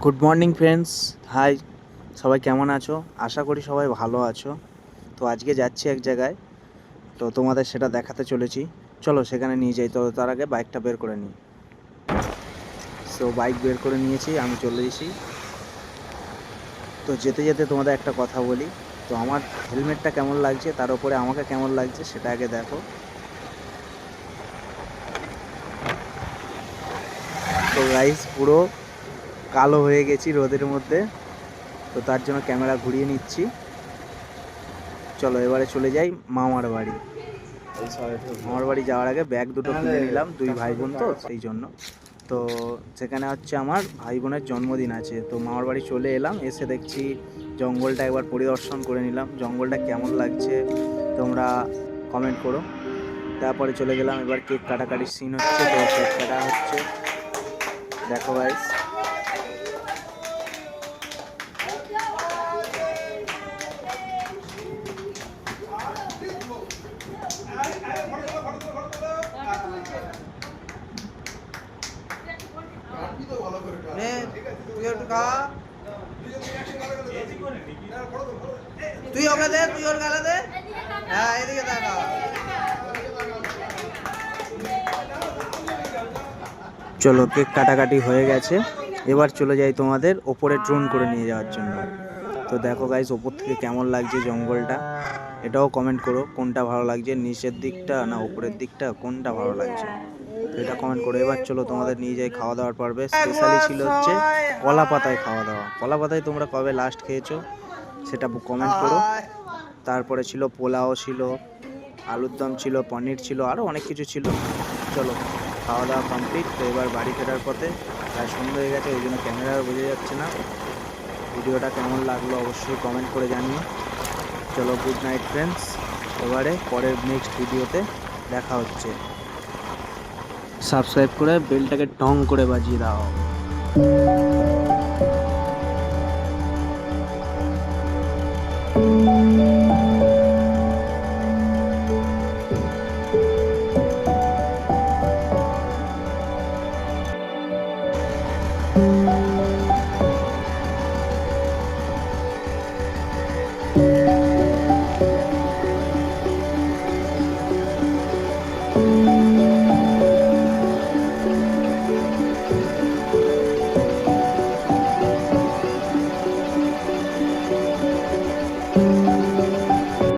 Good morning friends, high. সবাই কেমন আছো? আশা করি সবাই ভালো আছো। তো আজকে যাচ্ছি এক জায়গায়, তো তোমাদের সেটা দেখাতে চলেছি। চলো সেখানে নিয়ে যাই। তো তার আগে বাইকটা বের করে নিই। সো বাইক বের করে নিয়েছি, আমি চলে এসেছি। তো যেতে যেতে তোমাদের একটা কথা বলি। তো আমার হেলমেটটা কেমন লাগছে, তার উপরে আমাকে কেমন লাগছে সেটা আগে দেখো। তো গাইস, পুরো কালো হয়ে গেছি রোদের মধ্যে। তো তার জন্য ক্যামেরা ঘুরিয়ে নিচ্ছি। চলো এবারে চলে যাই মামার বাড়ি। মামার বাড়ি যাওয়ার আগে ব্যাগ দুটো কিনে নিলাম, দুই ভাই বোন তো সেই জন্য। তো সেখানে হচ্ছে আমার ভাই বোনের জন্মদিন আছে। তো মামার বাড়ি চলে এলাম, এসে দেখছি জঙ্গলটা একবার পরিদর্শন করে নিলাম। জঙ্গলটা কেমন লাগছে তোমরা কমেন্ট করো। তারপরে চলে গেলাম, এবার কেক কাটাকাটির সিন হচ্ছে। তো কেক কাটা হচ্ছে, দেখো গাইস। তুই ওকে দে, তুই ওর গালে দে। হ্যাঁ, এদিকে দেখা। চলো কেক কাটাকাটি হয়ে গেছে, এবার চলে যাই তোমাদের ওপরে ড্রোন করে নিয়ে যাওয়ার জন্য। তো দেখো গাইস, ওপর থেকে কেমন লাগছে জঙ্গলটা, এটাও কমেন্ট করো কোনটা ভালো লাগছে, নিচের দিকটা না উপরের দিকটা, কোনটা ভালো লাগছে তো এটা কমেন্ট করো। এবার চলো তোমাদের নিয়ে যাই খাওয়া দাওয়ার পর্বে। স্পেশালি ছিল হচ্ছে কলা পাতায় খাওয়া দাওয়া। কলা পাতায় তোমরা কবে লাস্ট খেয়েছো সেটা কমেন্ট করো। তারপরে ছিল পোলাও, ছিল আলুর দম, ছিল পনির, ছিল আরও অনেক কিছু ছিল। চলো খাওয়া দাওয়া কমপ্লিট। তো এবার বাড়ি ফেরার পথে প্রায় সন্ধ্যা হয়ে গেছে, ওই জন্য ক্যামেরা বোঝা যাচ্ছে না। ভিডিওটা কেমন লাগলো অবশ্যই কমেন্ট করে জানিও। চলো গুড নাইট ফ্রেন্ডস, এবারে পরের নেক্সট ভিডিওতে দেখা হচ্ছে। সাবস্ক্রাইব করে বেলটাকে টং করে বাজিয়ে দাও।